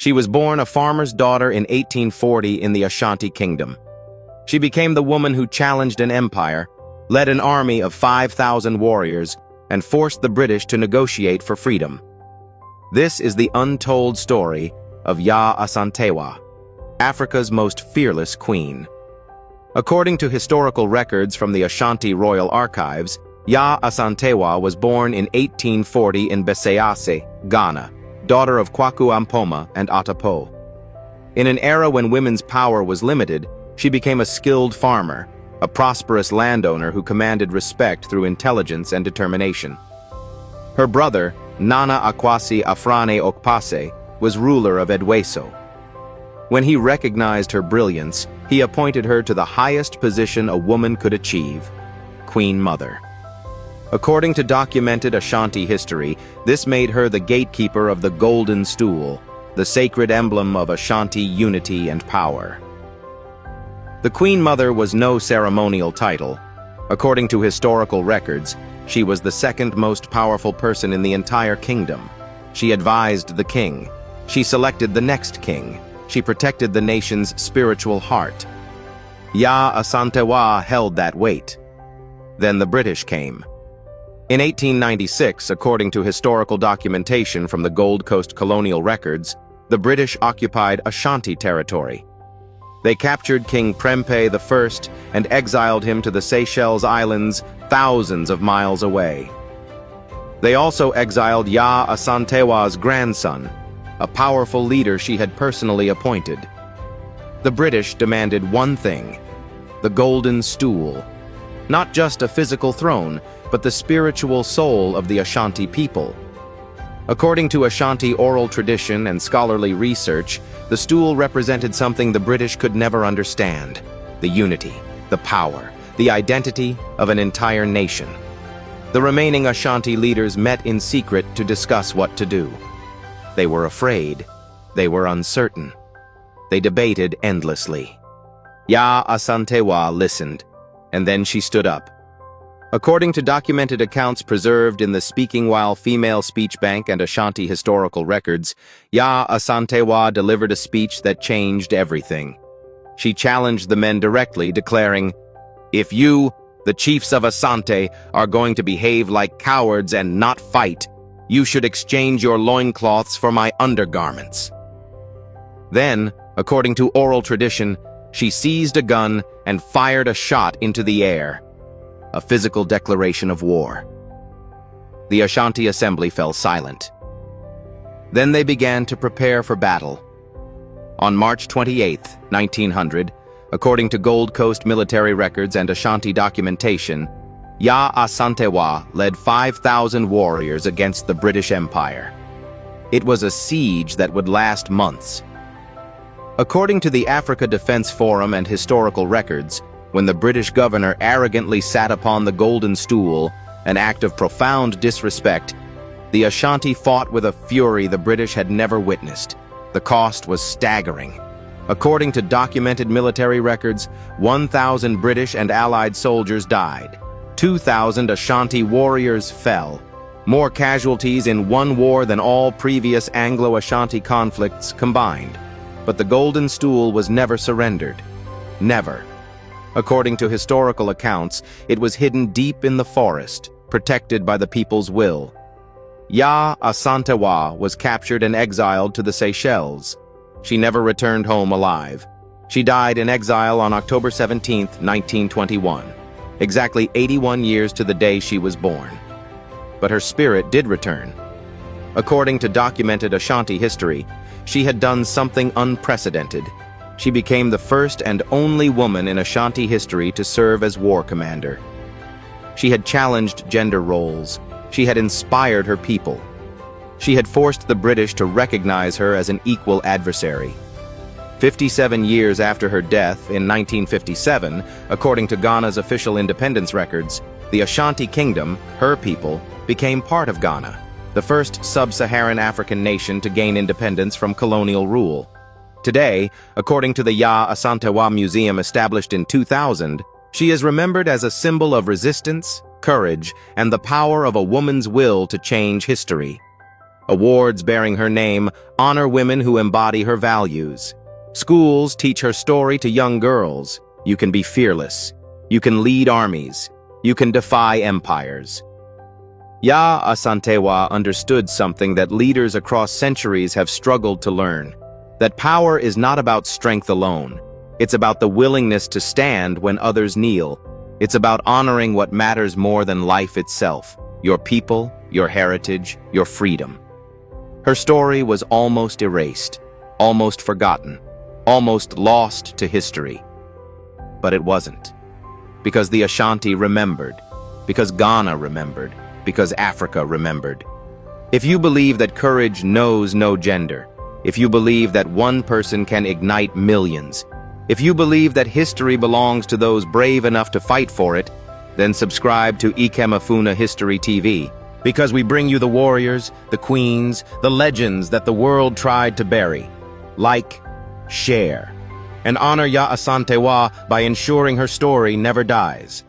She was born a farmer's daughter in 1840 in the Ashanti Kingdom. She became the woman who challenged an empire, led an army of 5,000 warriors, and forced the British to negotiate for freedom. This is the untold story of Yaa Asantewaa, Africa's most fearless queen. According to historical records from the Ashanti Royal Archives, Yaa Asantewaa was born in 1840 in Besease, Ghana, daughter of Kwaku Ampoma and Atapo. In an era when women's power was limited, she became a skilled farmer, a prosperous landowner who commanded respect through intelligence and determination. Her brother, Nana Akwasi Afrane Okpase, was ruler of Edweso. When he recognized her brilliance, he appointed her to the highest position a woman could achieve, Queen Mother. According to documented Ashanti history, this made her the gatekeeper of the Golden Stool, the sacred emblem of Ashanti unity and power. The Queen Mother was no ceremonial title. According to historical records, she was the second most powerful person in the entire kingdom. She advised the king. She selected the next king. She protected the nation's spiritual heart. Yaa Asantewaa held that weight. Then the British came. In 1896, according to historical documentation from the Gold Coast Colonial records, the British occupied Ashanti territory. They captured King Prempeh I and exiled him to the Seychelles Islands, thousands of miles away. They also exiled Yaa Asantewaa's grandson, a powerful leader she had personally appointed. The British demanded one thing: the Golden Stool. Not just a physical throne, but the spiritual soul of the Ashanti people. According to Ashanti oral tradition and scholarly research, the stool represented something the British could never understand: the unity, the power, the identity of an entire nation. The remaining Ashanti leaders met in secret to discuss what to do. They were afraid. They were uncertain. They debated endlessly. Yaa Asantewaa listened, and then she stood up. According to documented accounts preserved in the Speaking While Female Speech Bank and Ashanti historical records, Yaa Asantewaa delivered a speech that changed everything. She challenged the men directly, declaring, "If you, the chiefs of Asante, are going to behave like cowards and not fight, you should exchange your loincloths for my undergarments." Then, according to oral tradition, she seized a gun and fired a shot into the air. A physical declaration of war. The Ashanti assembly fell silent. Then they began to prepare for battle. On March 28, 1900, according to Gold Coast military records and Ashanti documentation, Yaa Asantewaa led 5,000 warriors against the British Empire. It was a siege that would last months. According to the Africa Defense Forum and historical records, when the British governor arrogantly sat upon the Golden Stool, an act of profound disrespect, the Ashanti fought with a fury the British had never witnessed. The cost was staggering. According to documented military records, 1,000 British and Allied soldiers died. 2,000 Ashanti warriors fell. More casualties in one war than all previous Anglo-Ashanti conflicts combined. But the Golden Stool was never surrendered. Never. According to historical accounts, it was hidden deep in the forest, protected by the people's will. Yaa Asantewaa was captured and exiled to the Seychelles. She never returned home alive. She died in exile on October 17, 1921, exactly 81 years to the day she was born. But her spirit did return. According to documented Ashanti history, she had done something unprecedented. She became the first and only woman in Ashanti history to serve as war commander. She had challenged gender roles. She had inspired her people. She had forced the British to recognize her as an equal adversary. 57 years after her death in 1957, according to Ghana's official independence records, the Ashanti Kingdom, her people, became part of Ghana, the first sub-Saharan African nation to gain independence from colonial rule. Today, according to the Yaa Asantewaa Museum established in 2000, she is remembered as a symbol of resistance, courage, and the power of a woman's will to change history. Awards bearing her name honor women who embody her values. Schools teach her story to young girls. You can be fearless. You can lead armies. You can defy empires. Yaa Asantewaa understood something that leaders across centuries have struggled to learn. That power is not about strength alone. It's about the willingness to stand when others kneel. It's about honoring what matters more than life itself: your people, your heritage, your freedom. Her story was almost erased, almost forgotten, almost lost to history. But it wasn't. Because the Ashanti remembered. Because Ghana remembered. Because Africa remembered. If you believe that courage knows no gender, if you believe that one person can ignite millions, if you believe that history belongs to those brave enough to fight for it, then subscribe to Ikemefuna History TV, because we bring you the warriors, the queens, the legends that the world tried to bury. Like, share, and honor Yaa Asantewaa by ensuring her story never dies.